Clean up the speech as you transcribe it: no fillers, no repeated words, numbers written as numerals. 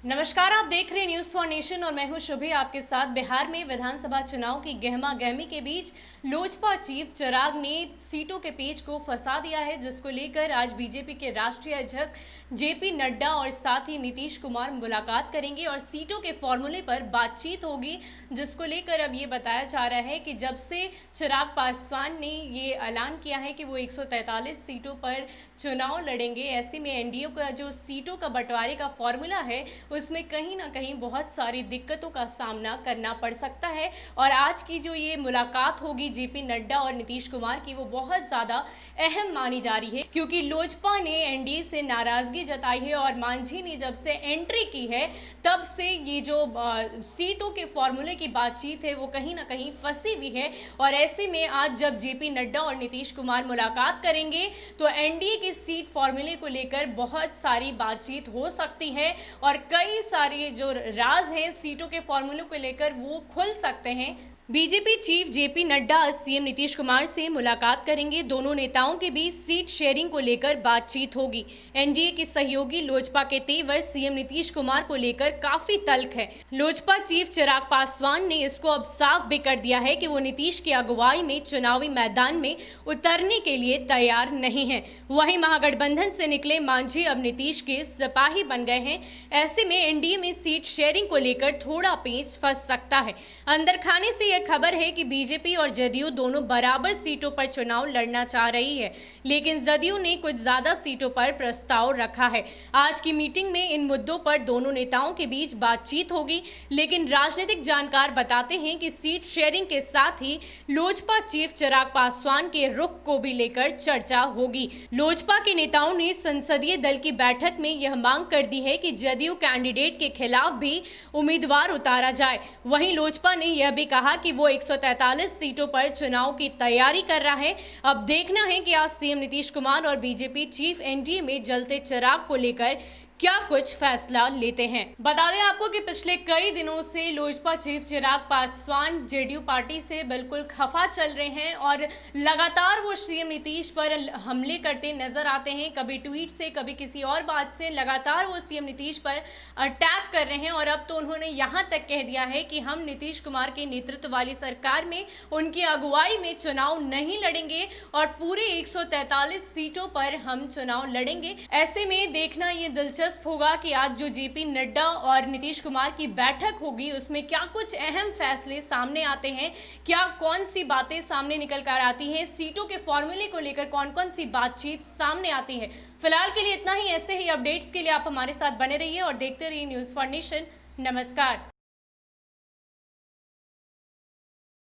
नमस्कार, आप देख रहे हैं न्यूज फॉर नेशन और मैं हूं शुभी आपके साथ। बिहार में विधानसभा चुनाव की गहमा गहमी के बीच लोजपा चीफ चिराग ने सीटों के पेच को फंसा दिया है, जिसको लेकर आज बीजेपी के राष्ट्रीय अध्यक्ष जेपी नड्डा और साथ ही नीतीश कुमार मुलाकात करेंगे और सीटों के फॉर्मूले पर बातचीत होगी, जिसको लेकर अब ये बताया जा रहा है कि जब से चिराग पासवान ने ये ऐलान किया है कि वो 143 सीटों पर चुनाव लड़ेंगे, ऐसे में एनडीए का जो सीटों का बंटवारे का फॉर्मूला है उसमें कहीं ना कहीं बहुत सारी दिक्कतों का सामना करना पड़ सकता है। और आज की जो ये मुलाकात होगी जेपी नड्डा और नीतीश कुमार की, वो बहुत ज़्यादा अहम मानी जा रही है, क्योंकि लोजपा ने एनडीए से नाराज़गी जताई है और मांझी ने जब से एंट्री की है तब से ये जो सीटों के फॉर्मूले की बातचीत है वो कहीं ना कहीं फंसी हुई है। और ऐसे में आज जब जेपी नड्डा और नीतीश कुमार मुलाकात करेंगे तो एनडीए के सीट फॉर्मूले को लेकर बहुत सारी बातचीत हो सकती है और कई सारे जो राज हैं सीटों के फॉर्मूले को लेकर वो खुल सकते हैं। BJP chief JP Nadda CM Nitish Kumar से मुलाकात करेंगे। दोनों नेताओं के बीच सीट शेयरिंग को लेकर बातचीत होगी। एनडीए के सहयोगी लोजपा के तेवर सीएम नीतीश कुमार को लेकर काफी तल्ख है। लोजपा चीफ चिराग पासवान ने इसको अब साफ भी कर दिया है कि वो नीतीश की अगुवाई में चुनावी मैदान में उतरने के लिए तैयार नहीं है। वहीं महागठबंधन से निकले मांझी अब नीतीश के सिपाही बन गए हैं। ऐसे में एनडीए में सीट शेयरिंग को लेकर थोड़ा पेच फंस सकता है। अंदर खाने से खबर है कि बीजेपी और जदयू दोनों बराबर सीटों पर चुनाव लड़ना चाह रही है, लेकिन जदयू ने कुछ ज्यादा सीटों पर प्रस्ताव रखा है। आज की मीटिंग में इन मुद्दों पर दोनों नेताओं के बीच बातचीत होगी, लेकिन राजनीतिक जानकार बताते हैं कि सीट शेयरिंग के साथ ही लोजपा चीफ चिराग पासवान के रुख को भी लेकर चर्चा होगी। लोजपा के नेताओं ने संसदीय दल की बैठक में यह मांग कर दी है कि जदयू कैंडिडेट के खिलाफ भी उम्मीदवार उतारा जाए। वहीं लोजपा ने यह भी कहा कि वो 143 सीटों पर चुनाव की तैयारी कर रहा है। अब देखना है कि आज सीएम नीतीश कुमार और बीजेपी चीफ एनडीए में जलते चिराग को लेकर क्या कुछ फैसला लेते हैं। बता दें आपको कि पिछले कई दिनों से Lojpa chief Chirag Paswan JDU party से बिल्कुल खफा चल रहे हैं और लगातार वो सीएम नीतीश पर हमले करते नजर आते हैं। कभी ट्वीट से, कभी किसी और बात से लगातार वो सीएम नीतीश पर अटैक कर रहे हैं और अब तो उन्होंने यहाँ तक कह दिया है कि हम नीतीश कुमार के नेतृत्व वाली सरकार में उनकी अगुवाई में चुनाव नहीं लड़ेंगे और पूरे 143 सीटों पर हम चुनाव लड़ेंगे। ऐसे में देखना ये दिलचस्प होगा कि आज जो जेपी नड्डा और नीतीश कुमार की बैठक होगी उसमें क्या कुछ अहम फैसले सामने आते हैं, क्या कौन सी बातें सामने निकल कर आती हैं, सीटों के फॉर्मूले को लेकर कौन कौन सी बातचीत सामने आती है। फिलहाल के लिए इतना ही। ऐसे ही अपडेट्स के लिए आप हमारे साथ बने रहिए और देखते रहिए न्यूज फॉर नेशन। नमस्कार।